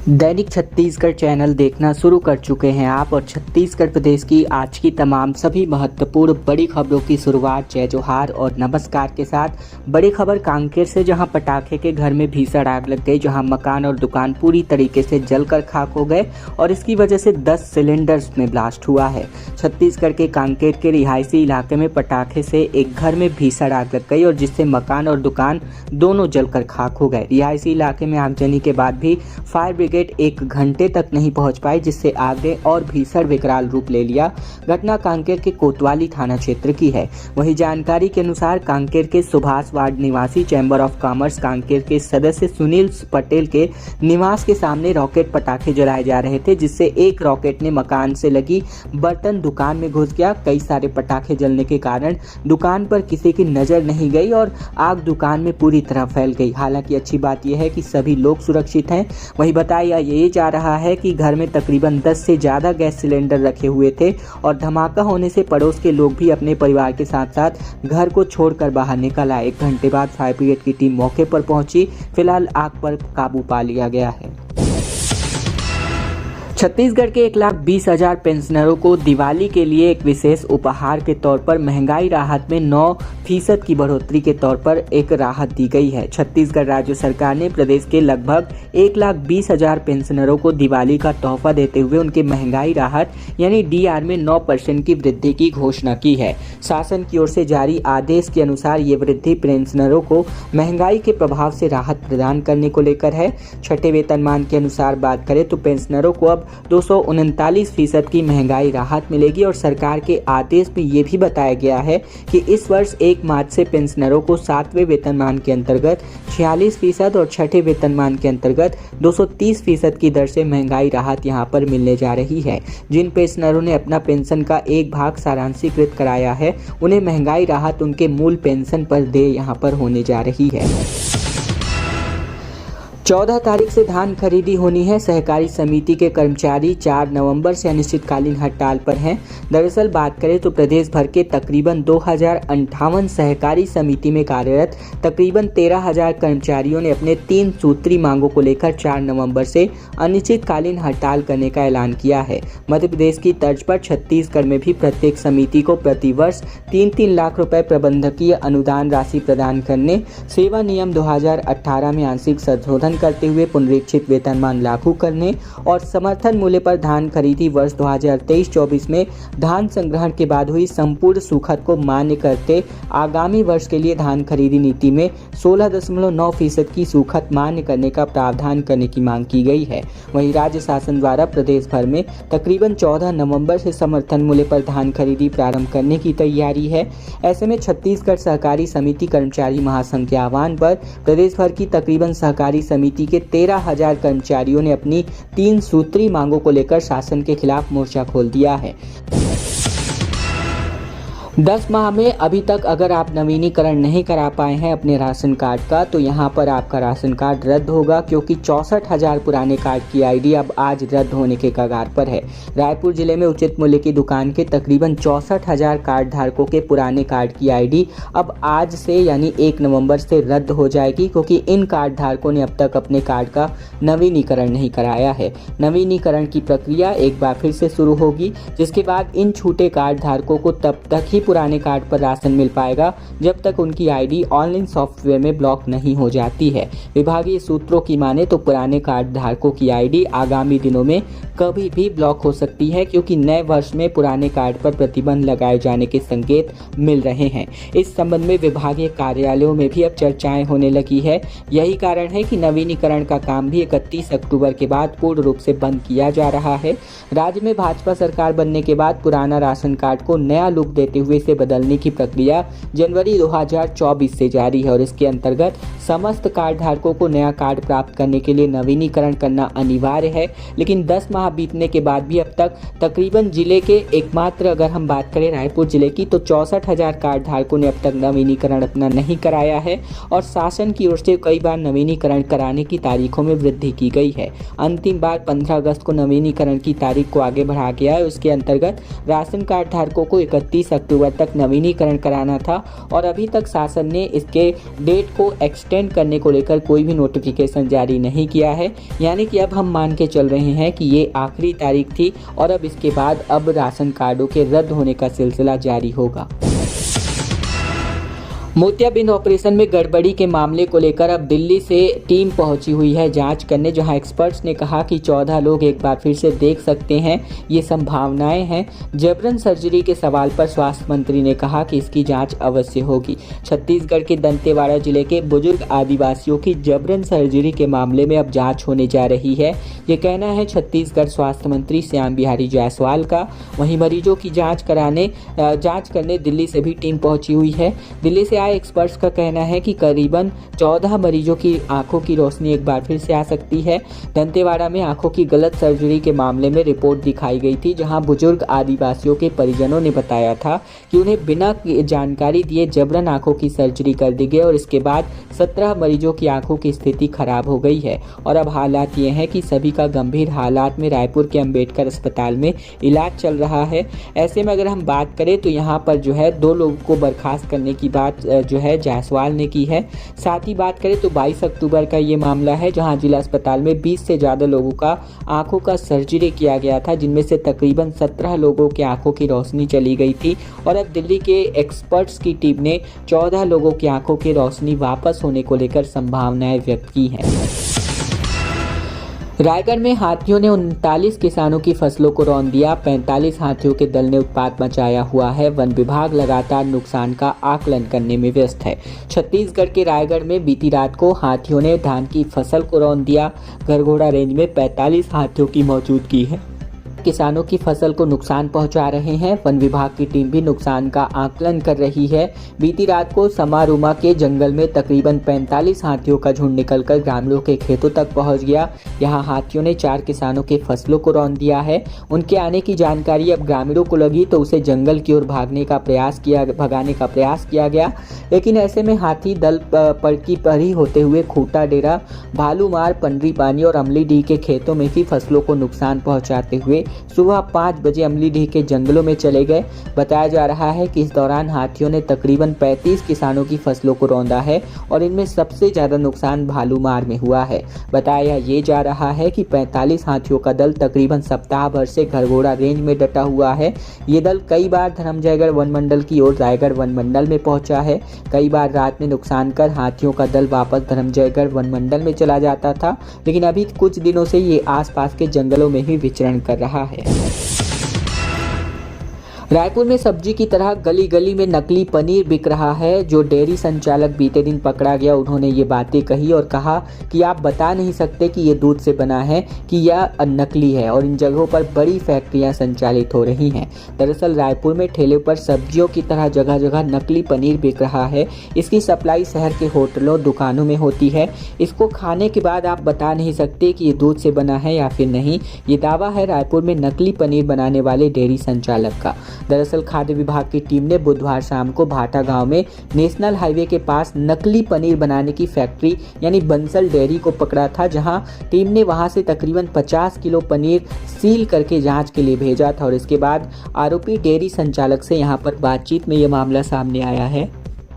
दैनिक Chhattisgarh channel देखना शुरू कर चुके हैं आप और छत्तीसगढ़ प्रदेश की आज की तमाम सभी महत्वपूर्ण बड़ी खबरों की शुरुआत जय जोहार और नमस्कार के साथ। बड़ी खबर कांकेर से, जहां पटाखे के घर में भीषण आग लग गई, जहां मकान और दुकान पूरी तरीके से जलकर खाक हो गए और इसकी वजह से 10 सिलेंडर्स में ब्लास्ट हुआ है। छत्तीसगढ़ के कांकेर के रिहायशी इलाके में पटाखे से एक घर में भीषण आग लग गई और जिससे मकान और दुकान दोनों जलकर खाक हो गए। रिहायशी इलाके में आगजनी के बाद भी फायर ब्रिगेड 1 घंटे तक नहीं पहुंच पाई, जिससे आग ने और भीषण विकराल रूप ले लिया। घटना कांकेर के कोतवाली थाना क्षेत्र की है। वहीं जानकारी के अनुसार कांकेर के सुभाष वार्ड निवासी चैम्बर ऑफ कॉमर्स कांकेर के सदस्य सुनील पटेल के निवास के सामने रॉकेट पटाखे जलाए जा रहे थे, जिससे एक रॉकेट ने मकान से लगी बर्तन दुकान में घुस गया। कई सारे पटाखे जलने के कारण दुकान पर किसी की नजर नहीं गई और आग दुकान में पूरी तरह फैल गई। हालांकि अच्छी बात यह है कि सभी लोग सुरक्षित हैं। वहीं बताया ये जा रहा है कि घर में तकरीबन 10 से ज्यादा गैस सिलेंडर रखे हुए थे और धमाका होने से पड़ोस के लोग भी अपने परिवार के साथ साथ घर को छोड़कर बाहर निकल आए। 1 घंटे बाद फायर ब्रिगेड की टीम मौके पर पहुंची। फिलहाल आग पर काबू पा लिया गया है। छत्तीसगढ़ के 1,20,000 पेंशनरों को दिवाली के लिए एक विशेष उपहार के तौर पर महंगाई राहत में 9% की बढ़ोतरी के तौर पर एक राहत दी गई है। छत्तीसगढ़ राज्य सरकार ने प्रदेश के लगभग 1,20,000 पेंशनरों को दिवाली का तोहफा देते हुए उनके महंगाई राहत यानी डीआर में 9% की वृद्धि की घोषणा की है। शासन की ओर से जारी आदेश के अनुसार ये वृद्धि पेंशनरों को महंगाई के प्रभाव से राहत प्रदान करने को लेकर है। छठे वेतनमान के अनुसार बात करें तो पेंशनरों को अब 239% की महंगाई राहत मिलेगी और सरकार के आदेश में ये भी बताया गया है कि इस वर्ष 1 मार्च से पेंशनरों को 7वें वेतनमान के अंतर्गत 46% और छठे वेतनमान के अंतर्गत 230% की दर से महंगाई राहत यहां पर मिलने जा रही है। जिन पेंशनरों ने अपना पेंशन का एक भाग सारांशीकृत कराया है, उन्हें महंगाई राहत उनके मूल पेंशन पर देय यहां पर होने जा रही है। 14 तारीख से धान खरीदी होनी है। सहकारी समिति के कर्मचारी 4 नवंबर से अनिश्चितकालीन हड़ताल पर हैं। दरअसल बात करें तो प्रदेश भर के तकरीबन 2058 सहकारी समिति में कार्यरत तकरीबन 13,000 कर्मचारियों ने अपने 3 सूत्री मांगों को लेकर 4 नवंबर से अनिश्चितकालीन हड़ताल करने का ऐलान किया है। मध्य प्रदेश की तर्ज पर छत्तीसगढ़ में भी प्रत्येक समिति को प्रतिवर्ष 3-3 लाख रुपए प्रबंधकीय अनुदान राशि प्रदान करने, सेवा नियम 2018 में आंशिक संशोधन करते हुए पुनरीक्षित वेतनमान लागू करने और समर्थन मूल्य पर धान खरीदी वर्ष 2023-24 में धान संग्रहण के बाद हुई संपूर्ण सूखत को मान्य करते आगामी वर्ष के लिए धान खरीदी नीति में 16.9% की सूखत मान्य करने का प्रावधान करने की मांग की गई है। वहीं राज्य शासन द्वारा प्रदेश भर में तकरीबन 14 नवंबर से समर्थन मूल्य पर धान खरीदी प्रारंभ करने की तैयारी है। ऐसे में छत्तीसगढ़ सहकारी समिति कर्मचारी महासंघ के आह्वान पर प्रदेश भर की तकरीबन सहकारी समिति के 13,000 कर्मचारियों ने अपनी 3 सूत्री मांगों को लेकर शासन के खिलाफ मोर्चा खोल दिया है। 10 माह में अभी तक अगर आप नवीनीकरण नहीं करा पाए हैं अपने राशन कार्ड का, तो यहाँ पर आपका राशन कार्ड रद्द होगा, क्योंकि 64,000 पुराने कार्ड की आईडी अब आज रद्द होने के कगार पर है। रायपुर जिले में उचित मूल्य की दुकान के तकरीबन 64,000 कार्ड धारकों के पुराने कार्ड की आईडी अब आज से यानी 1 नवंबर से रद्द हो जाएगी, क्योंकि इन कार्ड धारकों ने अब तक अपने कार्ड का नवीनीकरण नहीं कराया है। नवीनीकरण की प्रक्रिया एक बार फिर से शुरू होगी, जिसके बाद इन छूटे कार्ड धारकों को तब तक ही पुराने कार्ड पर राशन मिल पाएगा जब तक उनकी आईडी ऑनलाइन सॉफ्टवेयर में ब्लॉक नहीं हो जाती है। विभागीय सूत्रों की माने तो पुराने कार्ड धारकों की आईडी आगामी दिनों में कभी भी ब्लॉक हो सकती है, क्योंकि नए वर्ष में पुराने कार्ड पर प्रतिबंध लगाए जाने के संकेत मिल रहे हैं। इस संबंध में विभागीय कार्यालयों में भी अब चर्चाएं होने लगी है। यही कारण है कि नवीनीकरण का काम भी 31 अक्टूबर के बाद पूर्ण रूप से बंद किया जा रहा है। राज्य में भाजपा सरकार बनने के बाद पुराना राशन कार्ड को नया लुक देते हुए इसे बदलने की प्रक्रिया जनवरी 2024 से जारी है और इसके अंतर्गत समस्त कार्ड धारकों को नया कार्ड प्राप्त करने के लिए नवीनीकरण करना अनिवार्य है। लेकिन 10 माह बीतने के बाद भी अब तक तकरीबन जिले के एकमात्र, अगर हम बात करें रायपुर जिले की, तो 64,000 कार्ड धारकों ने अब तक नवीनीकरण अपना नहीं कराया है और शासन की ओर से कई बार नवीनीकरण कराने की तारीखों में वृद्धि की गई है। अंतिम बार 15 अगस्त को नवीनीकरण की तारीख को आगे बढ़ा गया है। उसके अंतर्गत राशन कार्ड धारकों को 31 अक्टूबर अक्टूबर तक नवीनीकरण कराना था और अभी तक शासन ने इसके डेट को एक्सटेंड करने को लेकर कोई भी नोटिफिकेशन जारी नहीं किया है। यानी कि अब हम मान के चल रहे हैं कि ये आखिरी तारीख थी और अब इसके बाद अब राशन कार्डों के रद्द होने का सिलसिला जारी होगा। मोतियाबिंद ऑपरेशन में गड़बड़ी के मामले को लेकर अब दिल्ली से टीम पहुंची हुई है जांच करने, जहां एक्सपर्ट्स ने कहा कि 14 लोग एक बार फिर से देख सकते हैं, ये संभावनाएं हैं। जबरन सर्जरी के सवाल पर स्वास्थ्य मंत्री ने कहा कि इसकी जांच अवश्य होगी। छत्तीसगढ़ के दंतेवाड़ा जिले के बुजुर्ग आदिवासियों की जबरन सर्जरी के मामले में अब जाँच होने जा रही है, ये कहना है छत्तीसगढ़ स्वास्थ्य मंत्री श्याम बिहारी जायसवाल का। वहीं मरीजों की जाँच करने दिल्ली से भी टीम पहुँची हुई है। दिल्ली से एक्सपर्ट्स का कहना है कि करीबन 14 मरीजों की आंखों की रोशनी एक बार फिर से आ सकती है। दंतेवाड़ा में आंखों की गलत सर्जरी के मामले में रिपोर्ट दिखाई गई थी, जहां बुजुर्ग आदिवासियों के परिजनों ने बताया था कि उन्हें बिना जानकारी दिए जबरन आंखों की सर्जरी कर दी गई और इसके बाद 17 मरीजों की आंखों की स्थिति खराब हो गई है। और अब हालात ये हैं कि सभी का गंभीर हालात में रायपुर के अंबेडकर अस्पताल में इलाज चल रहा है। ऐसे में अगर हम बात करें तो यहाँ पर जो है 2 लोगों को बर्खास्त करने की बात जो है जायसवाल ने की है। साथ ही बात करें तो 22 अक्टूबर का ये मामला है, जहां जिला अस्पताल में 20 से ज़्यादा लोगों का आंखों का सर्जरी किया गया था, जिनमें से तकरीबन 17 लोगों की आंखों की रोशनी चली गई थी। और अब दिल्ली के एक्सपर्ट्स की टीम ने 14 लोगों की आंखों की रोशनी वापस होने को लेकर संभावनाएं व्यक्त की हैं। रायगढ़ में हाथियों ने 39 किसानों की फसलों को रौंद दिया। 45 हाथियों के दल ने उत्पात मचाया हुआ है। वन विभाग लगातार नुकसान का आकलन करने में व्यस्त है। छत्तीसगढ़ के रायगढ़ में बीती रात को हाथियों ने धान की फसल को रौंद दिया। गरगोड़ा रेंज में 45 हाथियों की मौजूदगी है। किसानों की फसल को नुकसान पहुंचा रहे हैं। वन विभाग की टीम भी नुकसान का आकलन कर रही है। बीती रात को समारूमा के जंगल में तकरीबन 45 हाथियों का झुंड निकलकर ग्रामीणों के खेतों तक पहुंच गया। यहां हाथियों ने 4 किसानों के फसलों को रौंद दिया है। उनके आने की जानकारी अब ग्रामीणों को लगी तो उसे जंगल की ओर भगाने का प्रयास किया गया, लेकिन ऐसे में हाथी दल पड़की परी होते हुए खूटा डेरा, भालूमार, पंडरी पानी और अमलीडीह के खेतों में भी फसलों को नुकसान पहुंचाते हुए सुबह 5 बजे अमलीडीह के जंगलों में चले गए। बताया जा रहा है कि इस दौरान हाथियों ने तकरीबन 35 किसानों की फसलों को रौंदा है और इनमें सबसे ज्यादा नुकसान भालूमार में हुआ है। बताया ये जा रहा है कि 45 हाथियों का दल तकरीबन सप्ताह भर से गरगोड़ा रेंज में डटा हुआ है। ये दल कई बार धर्मजयगढ़ वन मंडल की ओर रायगढ़ वन मंडल में पहुंचा है। कई बार रात में नुकसान कर हाथियों का दल वापस धर्मजयगढ़ वन मंडल में चला जाता था, लेकिन अभी कुछ दिनों से ये आसपास के जंगलों में ही विचरण कर रहा है। रायपुर में सब्जी की तरह गली गली में नकली पनीर बिक रहा है। जो डेयरी संचालक बीते दिन पकड़ा गया, उन्होंने ये बातें कही और कहा कि आप बता नहीं सकते कि ये दूध से बना है कि यह नकली है, और इन जगहों पर बड़ी फैक्ट्रियां संचालित हो रही हैं। दरअसल रायपुर में ठेले पर सब्जियों की तरह जगह जगह नकली पनीर बिक रहा है। इसकी सप्लाई शहर के होटलों, दुकानों में होती है। इसको खाने के बाद आप बता नहीं सकते कि ये दूध से बना है या फिर नहीं। ये दावा है रायपुर में नकली पनीर बनाने वाले डेयरी संचालक का। दरअसल खाद्य विभाग की टीम ने बुधवार शाम को भाटा गांव में नेशनल हाईवे के पास नकली पनीर बनाने की फैक्ट्री यानी बंसल डेयरी को पकड़ा था, जहां टीम ने वहां से तकरीबन 50 किलो पनीर सील करके जांच के लिए भेजा था। और इसके बाद आरोपी डेयरी संचालक से यहां पर बातचीत में यह मामला सामने आया है।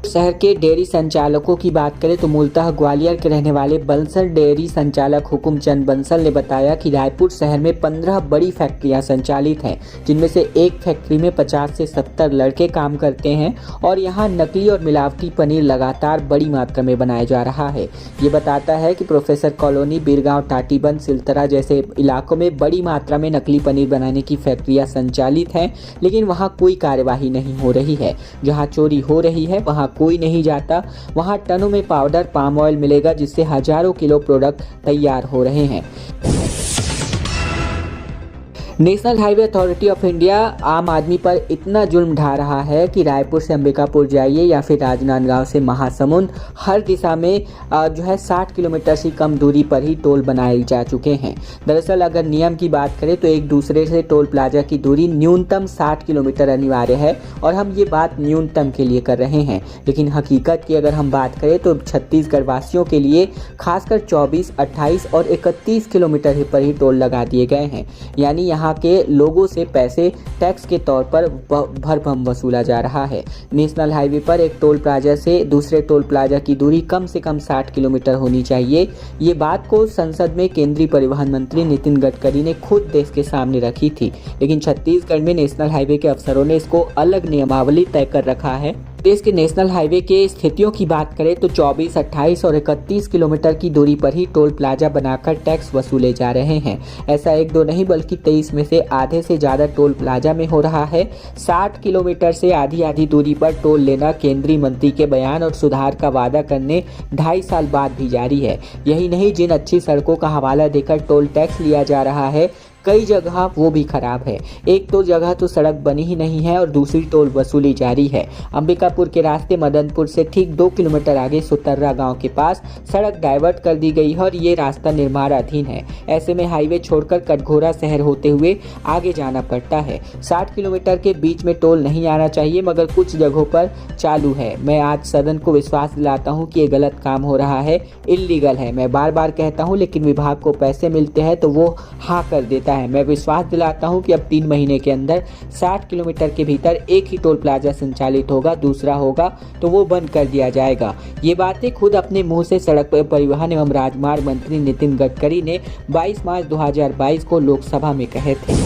शहर के डेयरी संचालकों की बात करें तो मूलतः ग्वालियर के रहने वाले बंसल डेयरी संचालक हुकुमचंद बंसल ने बताया कि रायपुर शहर में 15 बड़ी फैक्ट्रियां संचालित हैं, जिनमें से एक फैक्ट्री में 50 से 70 लड़के काम करते हैं और यहां नकली और मिलावटी पनीर लगातार बड़ी मात्रा में बनाया जा रहा है। ये बताता है कि प्रोफेसर कॉलोनी, बीरगांव, टाटीबंध, सिलतरा जैसे इलाकों में बड़ी मात्रा में नकली पनीर बनाने की फैक्ट्रियां संचालित हैं, लेकिन वहाँ कोई कार्यवाही नहीं हो रही है। जहाँ चोरी हो रही है वहाँ कोई नहीं जाता। वहां टनों में पाउडर पाम ऑयल मिलेगा, जिससे हजारों किलो प्रोडक्ट तैयार हो रहे हैं। National highway authority of India आम आदमी पर इतना जुल्म ढा रहा है कि रायपुर से अंबिकापुर जाइए या फिर राजनांदगांव से महासमुंद, हर दिशा में 60 किलोमीटर से कम दूरी पर ही टोल बनाए जा चुके हैं। दरअसल अगर नियम की बात करें तो एक दूसरे से टोल प्लाजा की दूरी न्यूनतम 60 किलोमीटर अनिवार्य है, और हम ये बात न्यूनतम के लिए कर रहे हैं। लेकिन हकीकत की अगर हम बात करें तो छत्तीसगढ़ वासियों के लिए खासकर 24, 28 और 31 किलोमीटर पर ही टोल लगा दिए गए हैं। यानी यहाँ यहाँ के लोगों से पैसे टैक्स के तौर पर भरभम वसूला जा रहा है। नेशनल हाईवे पर एक टोल प्लाजा से दूसरे टोल प्लाजा की दूरी कम से कम 60 किलोमीटर होनी चाहिए। ये बात को संसद में केंद्रीय परिवहन मंत्री नितिन गडकरी ने खुद देश के सामने रखी थी, लेकिन छत्तीसगढ़ में नेशनल हाईवे के अफसरों ने इसको अलग नियमावली तय कर रखा है। देश के नेशनल हाईवे के स्थितियों की बात करें तो 24, 28 और 31 किलोमीटर की दूरी पर ही टोल प्लाजा बनाकर टैक्स वसूले जा रहे हैं। ऐसा एक दो नहीं बल्कि 23 में से आधे से ज़्यादा टोल प्लाजा में हो रहा है। 60 किलोमीटर से आधी दूरी पर टोल लेना केंद्रीय मंत्री के बयान और सुधार का वादा करने 2.5 साल बाद भी जारी है। यही नहीं, जिन अच्छी सड़कों का हवाला देकर टोल टैक्स लिया जा रहा है, कई जगह वो भी खराब है। एक तो जगह तो सड़क बनी ही नहीं है और दूसरी टोल वसूली जारी है। अंबिकापुर के रास्ते मदनपुर से ठीक 2 किलोमीटर आगे सुतर्रा गांव के पास सड़क डाइवर्ट कर दी गई है और ये रास्ता निर्माणाधीन है। ऐसे में हाईवे छोड़कर कटघोरा शहर होते हुए आगे जाना पड़ता है। 60 किलोमीटर के बीच में टोल नहीं आना चाहिए, मगर कुछ जगहों पर चालू है। मैं आज सदन को विश्वास दिलाता हूँ कि ये गलत काम हो रहा है, इल्लीगल है। मैं बार बार कहता हूँ, लेकिन विभाग को पैसे मिलते हैं तो वो हाँ कर देता है। मैं विश्वास दिलाता हूं कि अब 3 महीने के अंदर 60 किलोमीटर के भीतर एक ही टोल प्लाजा संचालित होगा, दूसरा होगा तो वो बंद कर दिया जाएगा। ये बातें खुद अपने मुंह से सड़क परिवहन एवं राजमार्ग मंत्री नितिन गडकरी ने 22 मार्च 2022 को लोकसभा में कहे थे।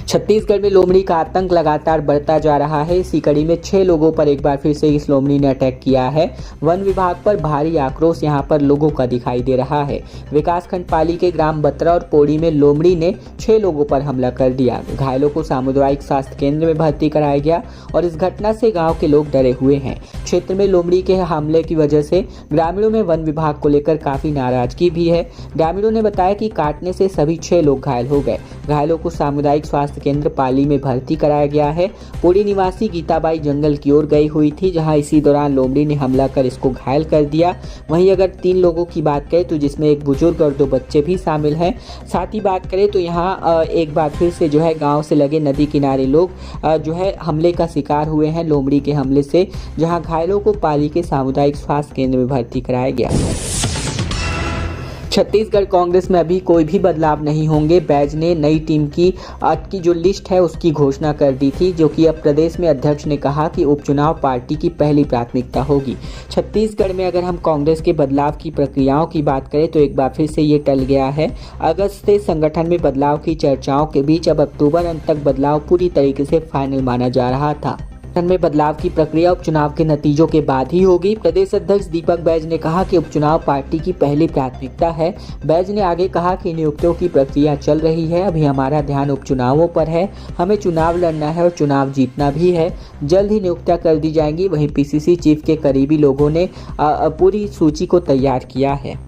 छत्तीसगढ़ में लोमड़ी का आतंक लगातार बढ़ता जा रहा है। इसी कड़ी में 6 लोगों पर एक बार फिर से इस लोमड़ी ने अटैक किया है। वन विभाग पर भारी आक्रोश यहां पर लोगों का दिखाई दे रहा है। विकासखंड पाली के ग्राम बत्रा और पोड़ी में लोमड़ी ने 6 लोगों पर हमला कर दिया। घायलों को सामुदायिक स्वास्थ्य केंद्र में भर्ती कराया गया और इस घटना से गाँव के लोग डरे हुए हैं। क्षेत्र में लोमड़ी के हमले की वजह से ग्रामीणों में वन विभाग को लेकर काफी नाराजगी भी है। ग्रामीणों ने बताया कि काटने से सभी 6 लोग घायल हो गए। घायलों को सामुदायिक स्वास्थ्य केंद्र पाली में भर्ती कराया गया है। पूरी निवासी गीताबाई जंगल की ओर गई हुई थी, जहां इसी दौरान लोमड़ी ने हमला कर इसको घायल कर दिया। वहीं अगर 3 लोगों की बात करें तो जिसमें एक बुजुर्ग और 2 बच्चे भी शामिल हैं। साथ ही बात करें तो यहाँ एक बार फिर से जो है गांव से लगे नदी किनारे लोग जो है हमले का शिकार हुए हैं लोमड़ी के हमले से, जहां घायलों को पाली के सामुदायिक स्वास्थ्य केंद्र में भर्ती कराया गया। छत्तीसगढ़ कांग्रेस में अभी कोई भी बदलाव नहीं होंगे। बैज ने नई टीम की जो लिस्ट है उसकी घोषणा कर दी थी, जो कि अब प्रदेश में अध्यक्ष ने कहा कि उपचुनाव पार्टी की पहली प्राथमिकता होगी। छत्तीसगढ़ में अगर हम कांग्रेस के बदलाव की प्रक्रियाओं की बात करें तो एक बार फिर से ये टल गया है। अगस्त से संगठन में बदलाव की चर्चाओं के बीच अब अक्टूबर अंत तक बदलाव पूरी तरीके से फाइनल माना जा रहा था। में बदलाव की प्रक्रिया उपचुनाव के नतीजों के बाद ही होगी। प्रदेश अध्यक्ष दीपक बैज ने कहा कि उपचुनाव पार्टी की पहली प्राथमिकता है। बैज ने आगे कहा कि नियुक्तियों की प्रक्रिया चल रही है, अभी हमारा ध्यान उपचुनावों पर है। हमें चुनाव लड़ना है और चुनाव जीतना भी है। जल्द ही नियुक्तियां कर दी जाएंगी। वहीं पीसीसी चीफ के करीबी लोगों ने पूरी सूची को तैयार किया है।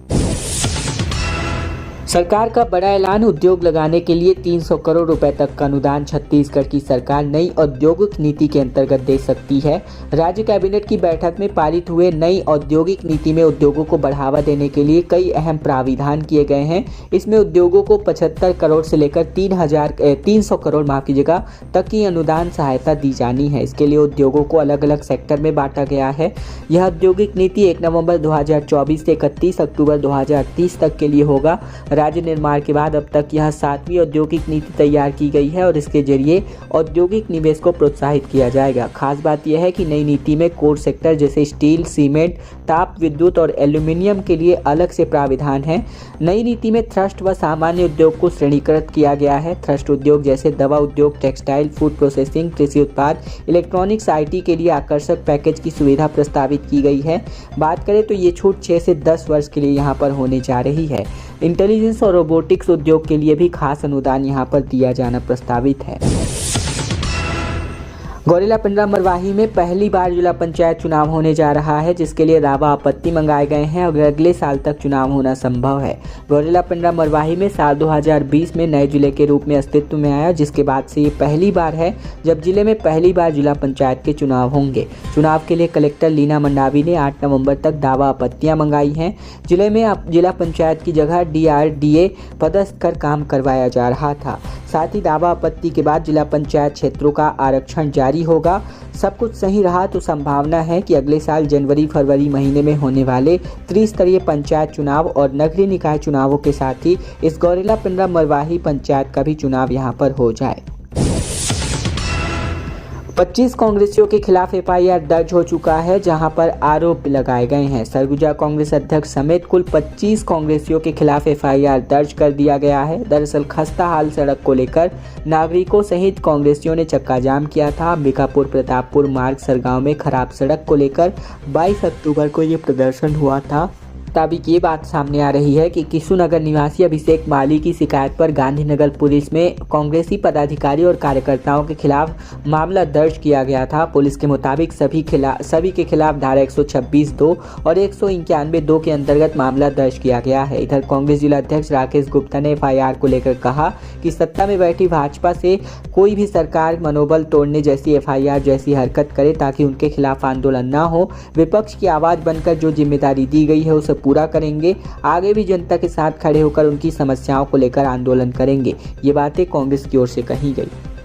सरकार का बड़ा ऐलान, उद्योग लगाने के लिए 300 करोड़ रुपए तक का अनुदान छत्तीसगढ़ की सरकार नई औद्योगिक नीति के अंतर्गत दे सकती है। राज्य कैबिनेट की बैठक में पारित हुए नई औद्योगिक नीति में उद्योगों को बढ़ावा देने के लिए कई अहम प्राविधान किए गए हैं। इसमें उद्योगों को 75 करोड़ से लेकर 300 करोड़ तक की अनुदान सहायता दी जानी है। इसके लिए उद्योगों को अलग अलग सेक्टर में बांटा गया है। यह औद्योगिक नीति 1 नवंबर 2024 से 31 अक्टूबर 2030 तक के लिए होगा। राज्य निर्माण के बाद अब तक यह 7वीं औद्योगिक नीति तैयार की गई है और इसके जरिए औद्योगिक निवेश को प्रोत्साहित किया जाएगा। खास बात यह है कि नई नीति में कोर सेक्टर जैसे स्टील, सीमेंट, ताप विद्युत और एल्यूमिनियम के लिए अलग से प्राविधान है। नई नीति में थ्रस्ट व सामान्य उद्योग को श्रेणीकृत किया गया है। थ्रस्ट उद्योग जैसे दवा उद्योग, टेक्सटाइल, फूड प्रोसेसिंग, कृषि उत्पाद, इलेक्ट्रॉनिक्स, IT के लिए आकर्षक पैकेज की सुविधा प्रस्तावित की गई है। बात करें तो ये छूट 6 से 10 वर्ष के लिए यहाँ पर होने जा रही है। इंटेलिजेंस और रोबोटिक्स उद्योग के लिए भी खास अनुदान यहाँ पर दिया जाना प्रस्तावित है। गौरेला पिंडरा मरवाही में पहली बार जिला पंचायत चुनाव होने जा रहा है, जिसके लिए दावा आपत्ति मंगाए गए हैं और अगले साल तक चुनाव होना संभव है। गौरेला पिंडरा मरवाही में साल 2020 में नए जिले के रूप में अस्तित्व में आया, जिसके बाद से ये पहली बार है जब जिले में पहली बार जिला पंचायत के चुनाव होंगे। चुनाव के लिए कलेक्टर लीना मंडावी ने 8 नवंबर तक दावा आपत्तियां मंगाई हैं। जिले में जिला पंचायत की जगह DRDA पदस्थ कर काम करवाया जा रहा था। साथ ही दावा आपत्ति के बाद जिला पंचायत क्षेत्रों का आरक्षण जारी जारी होगा। सब कुछ सही रहा तो संभावना है कि अगले साल जनवरी-फरवरी महीने में होने वाले त्रिस्तरीय पंचायत चुनाव और नगरीय निकाय चुनावों के साथ ही इस गौरेला पिंडरा मरवाही पंचायत का भी चुनाव यहां पर हो जाए। 25 कांग्रेसियों के खिलाफ एफआईआर दर्ज हो चुका है, जहां पर आरोप लगाए गए हैं। सरगुजा कांग्रेस अध्यक्ष समेत कुल 25 कांग्रेसियों के खिलाफ एफआईआर दर्ज कर दिया गया है। दरअसल खस्ता हाल सड़क को लेकर नागरिकों सहित कांग्रेसियों ने चक्का जाम किया था। अंबिकापुर प्रतापपुर मार्ग सरगांव में खराब सड़क को लेकर 22 अक्टूबर को ये प्रदर्शन हुआ था। मुताबिक ये बात सामने आ रही है कि किशुनगर निवासी अभिषेक माली की शिकायत पर गांधीनगर पुलिस में कांग्रेसी पदाधिकारी और कार्यकर्ताओं के खिलाफ मामला दर्ज किया गया था। पुलिस के मुताबिक सभी के खिलाफ धारा 126(2) और 191(2) के अंतर्गत मामला दर्ज किया गया है। इधर कांग्रेस जिला अध्यक्ष राकेश गुप्ता ने एफआईआर को लेकर कहा कि सत्ता में बैठी भाजपा से कोई भी सरकार मनोबल तोड़ने जैसी एफआईआर जैसी हरकत करे ताकि उनके खिलाफ आंदोलन न हो। विपक्ष की आवाज बनकर जो जिम्मेदारी दी गई है उसे पूरा करेंगे। आगे भी जनता के साथ खड़े होकर उनकी समस्याओं को लेकर आंदोलन करेंगे। ये बातें कांग्रेस की ओर से कही गई।